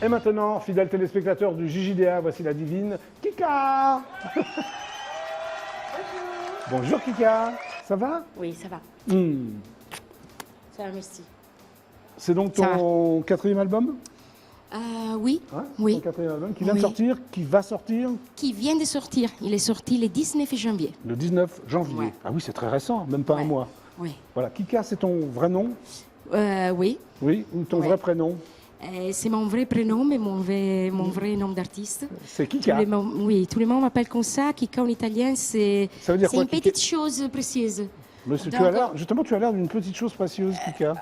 Et maintenant, fidèles téléspectateurs du JJDA, voici la divine Kika. Bonjour Kika, ça va? Oui, ça va. Ça va, merci. C'est donc ton quatrième album? Oui, Hein, oui. Ton quatrième album qui vient de sortir, qui va sortir? Qui vient de sortir. Il est sorti le 19 janvier. Le 19 janvier. Ouais. Ah oui, c'est très récent, même pas un mois. Oui. Voilà, Kika, c'est ton vrai nom? Oui. Oui, ou ton Ouais. vrai prénom? C'est mon vrai prénom, mais mon vrai nom d'artiste. C'est Kika. Oui, tout le monde m'appelle comme ça. Kika en italien, c'est Ça veut dire quoi, une Kika? petite chose précieuse. Monsieur, Donc, tu as l'air d'une petite chose précieuse, Kika.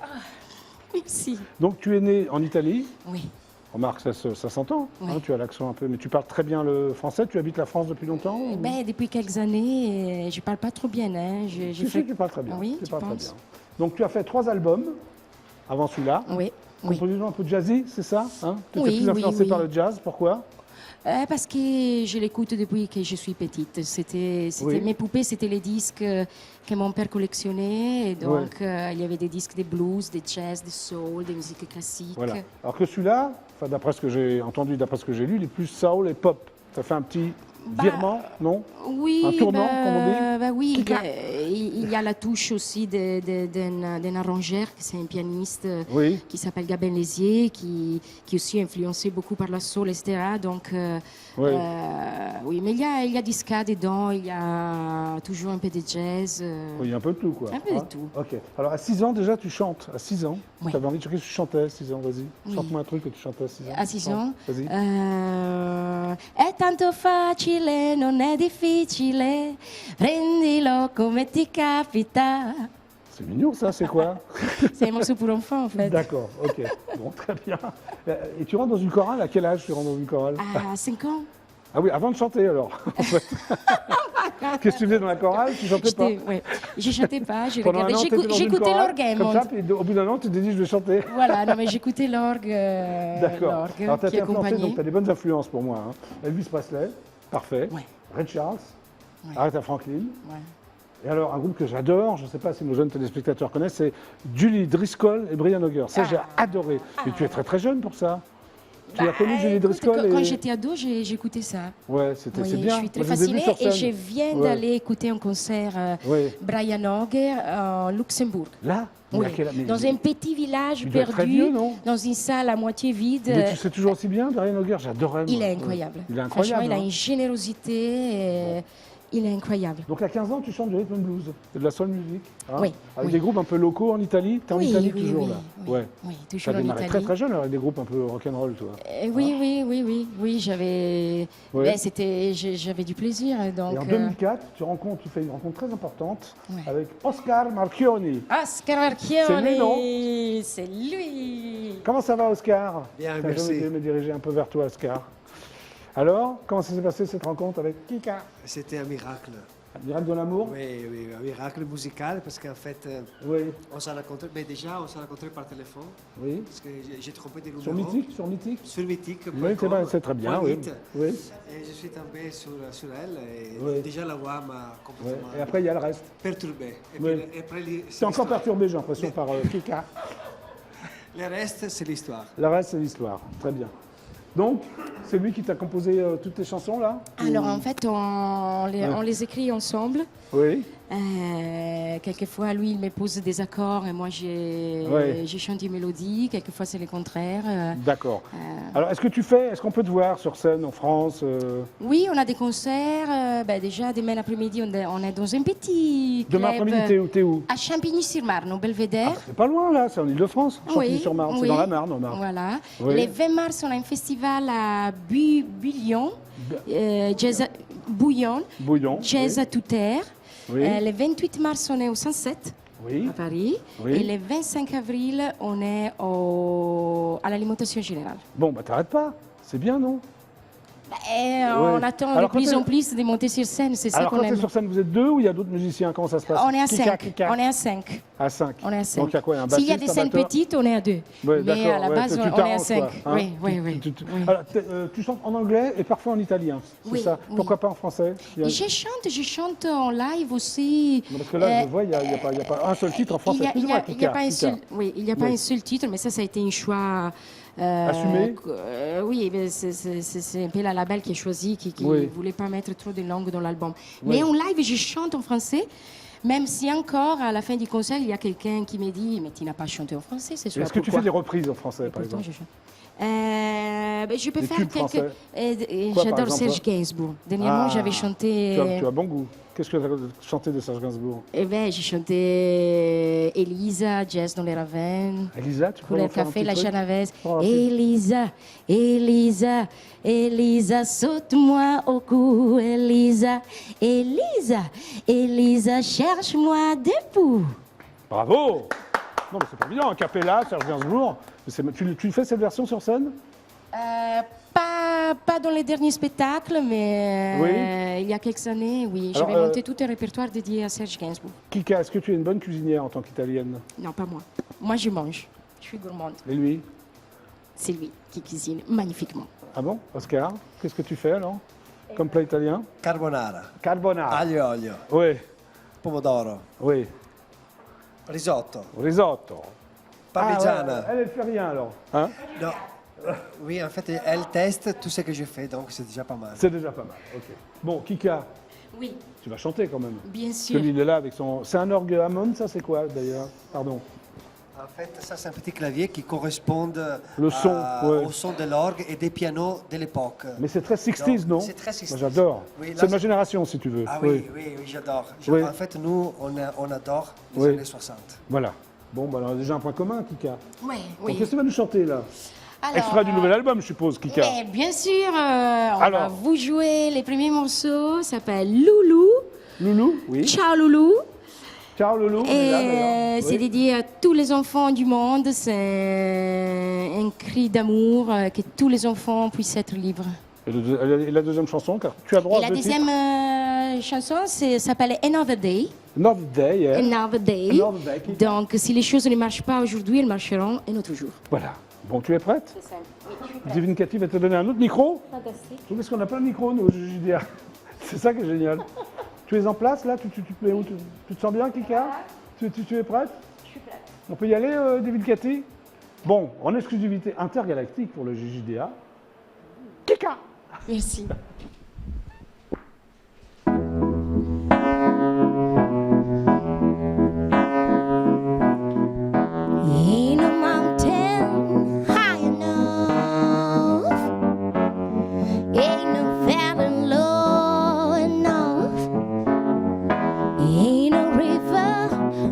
Merci. Donc tu es né en Italie. Oui. Remarque, ça s'entend. Oui. Hein, tu as l'accent un peu, mais tu parles très bien le français. Tu habites la France depuis longtemps? ou- Depuis quelques années, je parle pas trop bien. Hein. Si, si, tu parles très bien. Oui, tu tu parles très penses? bien. Donc tu as fait 3 albums avant celui-là. Oui. Oui. Composition un peu jazzy, c'est ça, hein? Tu étais Oui, plus influencé oui. par le jazz, pourquoi? Parce que je l'écoute depuis que je suis petite. Oui. Mes poupées, c'était les disques que mon père collectionnait. Et donc, il y avait des disques de blues, de jazz, de soul, de musique classique. Voilà. Alors que celui-là, enfin, d'après ce que j'ai entendu, d'après ce que j'ai lu, il est plus soul et pop. Ça fait un petit virement, non? Oui, Un tournant, comme on dit? oui, Kika. il y a la touche aussi d'un arrangeur, c'est un pianiste Oui. qui s'appelle Gabin Lézier, qui est aussi influencé beaucoup par la soul, etc. Donc, Oui. oui, mais il y a du ska dedans, il y a toujours un peu de jazz. Oui, il y a un peu de tout, quoi. Un peu de tout. Ok. Alors, à 6 ans, déjà, tu chantes. À 6 ans, Oui. tu avais envie de chanter. Qu'est-ce que tu chantais à 6 ans? Vas-y. Oui. Chante-moi un truc que tu chantais à 6 ans. À 6 ans, Vas-y. è tanto facile, non è difficile, prendilo come ti capita. C'est mignon, ça, c'est quoi? C'est un morceau pour enfants, en fait. D'accord, ok. Bon, très bien. Et tu rentres dans une chorale? À quel âge tu rentres dans une chorale? À 5 ans. Ah oui, avant de chanter, alors. En fait. Qu'est-ce que tu faisais dans la chorale? Tu chantais pas? Ouais. Je chantais pas, je Pendant un regardais. an, t'étais dans une J'écoutais chorale, l'orgue. comme ça, puis au bout d'un an, tu t'es dit, je vais chanter. Voilà, non, mais j'écoutais l'orgue. D'accord. Alors, tu as Qui été influencé, accompagnait. donc tu as des bonnes influences pour moi. Hein. Elvis Presley, parfait. Ouais. Ray Charles, Ouais. Aretha Franklin. Ouais. Et alors, un groupe que j'adore, je ne sais pas si nos jeunes téléspectateurs connaissent, c'est Julie Driscoll et Brian Auger. Ça, j'ai adoré. Mais tu es très très jeune pour ça. Tu as connu Julie Écoute, Driscoll Quand et... j'étais ado, j'écoutais ça. Ouais, c'est bien. Je suis très Moi, je les ai vus fascinée sur et scène. je viens Ouais. d'aller écouter un concert Ouais. Brian Auger en Luxembourg. Là Mais Oui. à quel- mais- Dans un petit village Il doit être très perdu, vieux, non? dans une salle à moitié vide. Mais tu sais toujours aussi bien, Brian Auger, j'adorais. Il moi. est incroyable. Il est Franchement, incroyable. il a hein. une générosité. Il est incroyable. Donc à 15 ans, tu chantes du rhythm and blues, et de la soul music. hein, Oui, Avec oui. des groupes un peu locaux en Italie. Tu es en Oui, Italie oui, toujours oui, là. oui. Ouais. Oui, Tu as toujours en démarré très Italie. très jeune avec des groupes un peu rock'n'roll, toi. Oui, j'avais Ouais. j'avais du plaisir. Donc, Et en 2004, tu fais une rencontre très importante Ouais. avec Oscar Marchioni. Oscar Marchioni, C'est lui, non? c'est lui. Comment ça va, Oscar? Bien, T'as merci. jamais me diriger un peu vers toi, Oscar. Alors, comment ça s'est passé cette rencontre avec Kika? C'était un miracle. Un miracle de l'amour? Oui, oui, un miracle musical parce qu'en fait, Oui. on s'est rencontrés, mais déjà, on s'est rencontrés par téléphone Oui. parce que j'ai trompé des numéros. Sur Mythique? Sur Mythique? Sur Mythique. Oui, c'est très bien, oui. Oui. Et je suis tombé sur elle et Oui. déjà la voix m'a Ouais. complètement Et après, il y a le reste. perturbé. Et Oui. puis, après, C'est encore perturbé, j'ai l'impression, par Kika. Le reste, c'est l'histoire. Le reste, c'est l'histoire. Très bien. Donc, c'est lui qui t'a composé toutes tes chansons, là? Alors en fait, on les écrit ensemble. Oui. Quelquefois, lui, il me pose des accords et moi, Ouais. je chante une mélodie. Quelquefois, c'est le contraire. D'accord. Alors, est-ce qu'on peut te voir sur scène en France Oui, on a des concerts. Déjà, demain après-midi, on est dans un petit club Demain après-midi, t'es où? à Champigny-sur-Marne, au Belvédère. C'est pas loin, là, c'est en Ile-de-France, Champigny-sur-Marne. C'est oui. dans la Marne, au Marne. Voilà. Oui. Le 20 mars, on a un festival à Bouillon, Bouillon, Bouillon. Jazz à toute terre. Oui. Le 28 mars, on est au Sunset Oui. à Paris. Oui. Et le 25 avril, on est à l'alimentation générale. Bon, bah t'arrêtes pas. C'est bien, non? Et on Ouais. attend Alors, de plus quand en plus de monter sur scène. C'est ça Alors, qu'on quand t'es aime. sur scène, vous êtes 2 ou il y a d'autres musiciens? Comment ça se passe? On est à Kika, 5. Kika. On est à 5. À 5. On est à 5. Donc, il y a quoi? Un S'il y a bassiste, des un scènes batteur? petites, on est à 2. Ouais, Mais à la ouais, base, tu on est à t'arranges, 5. quoi, hein. Oui, oui, oui. Oui. oui. Alors, tu chantes en anglais et parfois en italien, c'est Oui, ça? oui. Pourquoi pas en français? Il y a- Je chante en live aussi. Non, parce que là, je vois, il n'y a pas un seul titre en français. Il n'y a, Excuse-moi, pas un Kika. seul, oui, il y a pas Oui. un seul titre, mais ça a été un choix Assumé. Oui, mais c'est un peu la label qui a choisi, qui ne Oui. voulait pas mettre trop de langues dans l'album. Oui. Mais en live, je chante en français, même si encore, à la fin du concert, il y a quelqu'un qui me dit « Mais tu n'as pas chanté en français, c'est sûr. Est-ce que tu fais des reprises en français, par Pourtant, exemple? je chante. Je peux Des faire tubes quelques. français. Quoi, par J'adore exemple? Serge Gainsbourg. Dernièrement, Ah, j'avais chanté. Tu as bon goût. Qu'est-ce que tu as chanté de Serge Gainsbourg? Eh ben, j'ai chanté Elisa, Jazz dans les ravins. Elisa, tu peux Couleur en faire un café, petit la truc? Chanavez. Oh, c'est- Elisa, Elisa, Elisa, saute-moi au cou. Elisa, Elisa, Elisa, cherche-moi d'époux. Bravo! Non, mais c'est pas évident. Un cappella, Serge Gainsbourg. Tu fais cette version sur scène? Pas dans les derniers spectacles, mais Oui. il y a quelques années, oui. Alors, J'avais monté tout un répertoire dédié à Serge Gainsbourg. Kika, est-ce que tu es une bonne cuisinière en tant qu'italienne? Non, pas moi. Moi, je mange. Je suis gourmande. Et lui? C'est lui qui cuisine magnifiquement. Ah bon? Oscar, qu'est-ce que tu fais alors? Comme plat italien? Carbonara, Carbonara. aglio e olio, Oui, pomodoro, oui. risotto, Risotto. parmigiana. Ah, ouais, elle fait rien alors. Hein? Non. Oui, en fait, elle teste tout ce que je fais, donc c'est déjà pas mal. C'est déjà pas mal. Ok. Bon, Kika, Oui, tu vas chanter quand même. bien Parce sûr. que lui, il est là avec son. C'est un orgue Hammond, ça c'est quoi d'ailleurs? Pardon. En fait, ça, c'est un petit clavier qui correspond Le son, ouais. au son de l'orgue et des pianos de l'époque. Mais c'est très 60s, non? C'est très 60s. Moi, j'adore. Oui, là, c'est de ma c'est- génération, si tu veux. Ah oui, oui, oui, j'adore. Oui. En fait, nous, on adore les Oui. années 60. Voilà. Bon, bah, alors, on a déjà un point commun, Kika. Oui, Bon, oui. qu'est-ce que tu vas nous chanter là? Alors, Extrait du nouvel album, je suppose, Kika. mais bien sûr, on Alors. va vous jouer les premiers morceaux. Ça s'appelle Loulou. Loulou? Oui. Ciao Loulou. Ciao, Loulou. on est là, Et d'ailleurs. c'est Oui. dédié à tous les enfants du monde. C'est un cri d'amour, que tous les enfants puissent être libres. Et la deuxième chanson, car tu as droit Et à la deux titres. deuxième chanson s'appelle Another Day. Another Day, yeah. Another Day. Another Day, Kika. Donc, si les choses ne marchent pas aujourd'hui, elles marcheront un autre jour. Voilà. Bon, tu es prête? C'est ça. Oui, je suis prête. Divine Cathy va te donner un autre micro. Fantastique. Parce qu'on n'a pas de micro, nous, au JDA. C'est ça qui est génial. Tu es en place, là? Tu te mets où? Tu te sens bien, Kika? Tu es prête? Je suis prête. On peut y aller, David Cathy? Bon, en exclusivité intergalactique pour le JDA. Kika! Merci. Ain't no mountain high enough, ain't no valley low enough, ain't no river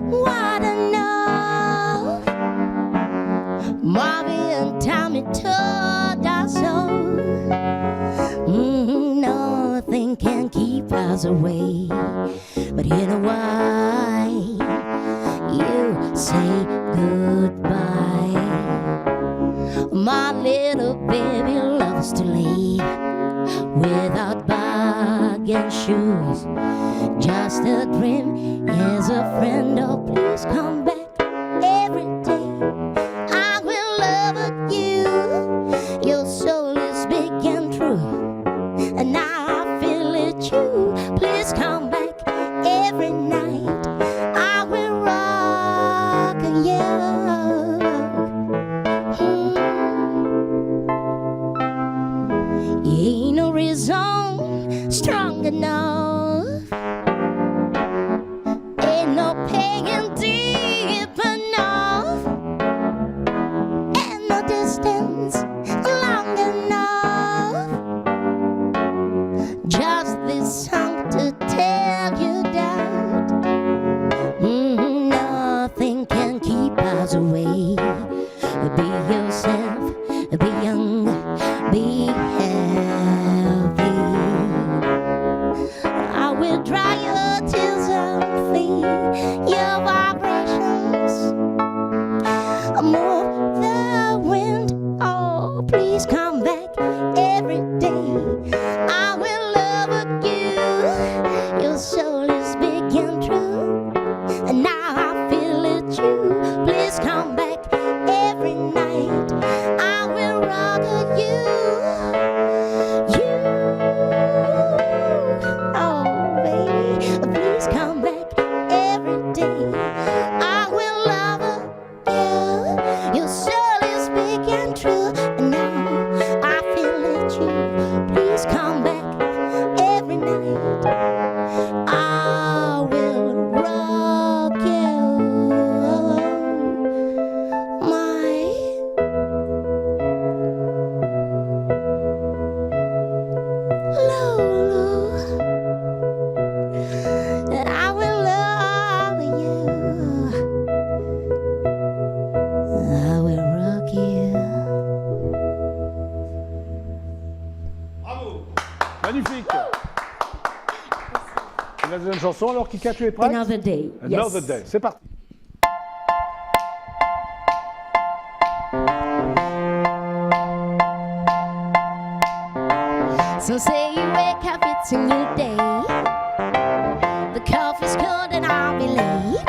wide enough. Marvin and Tommy told us so. Nothing can keep us away, but you know why? You say goodbye. My little baby loves to leave without bag and shoes. Just a dream is a friend. Oh, please come back every day. I will love you. Your soul is big and true, and now I feel it too. Please come back every night. I will rock you. Ain't no reason strong enough, ain't no pain deep enough, ain't no distance long enough. Just this song to tell you that nothing can keep us away. Be yourself, be young, be healthy. I will dry your tears and feel your vibrations. Move the wind, oh please come back every day. I will love you, your soul is big and true, and now I feel it too. Please come back every night. I will rock you. Oh baby, please come back every day. I will love you. Your soul is big and true. Magnifique. Et la deuxième chanson, alors Kika, tu es prête? Another Day. Another Yes. Day. C'est parti. So say you wake up, it's a new day. The coffee's cold and I'll be late.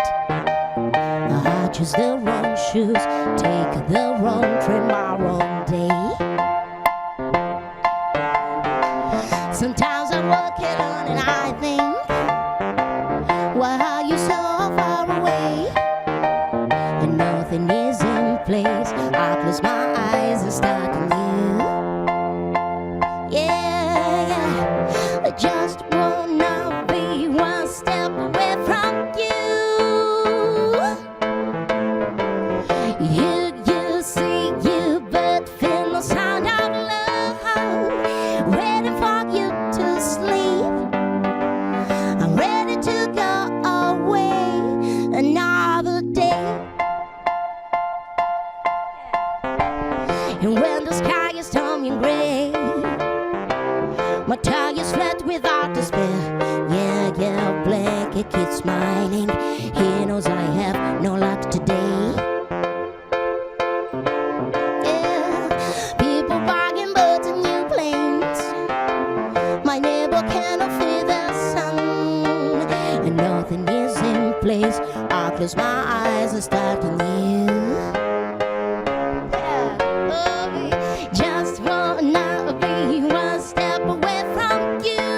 I choose the wrong shoes, take the wrong train, my wrong day. Sometimes I'm walking on and I think, why are you so far away? And nothing is in place. I close my eyes and start anew. Yeah, yeah. I just wanna be one step away from you. You see, you but feel no sound of love. Waiting for you to sleep. I'm ready to go away another day. And when the sky is turning gray, my tongue is flat without despair. Yeah, yeah, blanket keeps smiling. He knows I have no luck today. Yeah, people buying birds and new planes. My neighbor cannot feel the sun, and nothing is in place. I close my eyes and start anew. Just wanna be one step away from you.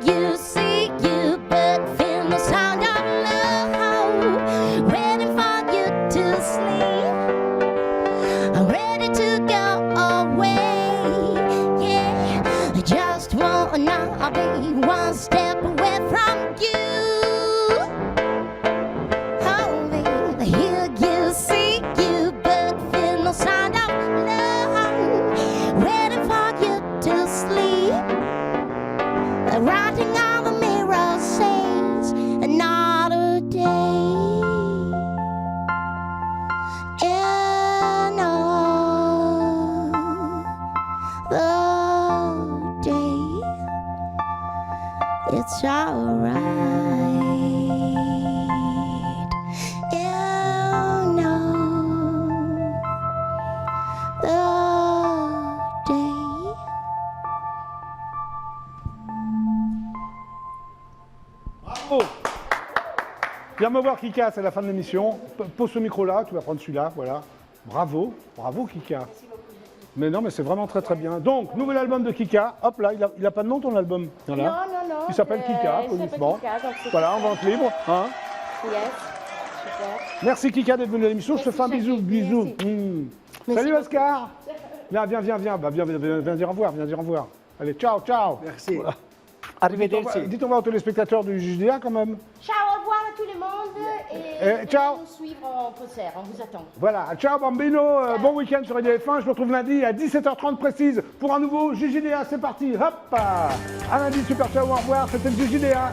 You see, you but feel no sound of love. Waiting for you to sleep. I'm ready to go away. Yeah, I just wanna be one step away from you. You see, you but feel no sign of love. Waiting for you to sleep. The writing on the mirror says another day. Another day. It's alright. Bravo. Viens me voir Kika, c'est la fin de l'émission. Pose ce micro-là, tu vas prendre celui-là, voilà. Bravo, bravo Kika. Mais non, mais c'est vraiment très très bien. Donc, nouvel album de Kika. Hop là, il a pas de nom ton album. Voilà. Non, non, non. Il s'appelle Kika, il s'appelle applaudissements. Kika, donc c'est Voilà, en Kika. vente libre. Hein. Yes, super. Merci Kika d'être venu à l'émission. Je te fais un Merci, bisou, Jackie. bisou. Merci. Salut Oscar. Viens, viens. Bah, viens dire au revoir, viens dire au revoir. Allez, ciao, ciao. Merci. Voilà. Arrivederci. Dites au revoir aux téléspectateurs du JDA quand même. Ciao, au revoir à tout le monde et ciao. nous suivre en concert, on vous attend. Voilà, ciao Bambino, bon week-end sur EDF1, je vous retrouve lundi à 17h30 précise pour un nouveau JJDA, c'est parti, hop. À lundi, super ciao, au revoir, c'était le JJDA.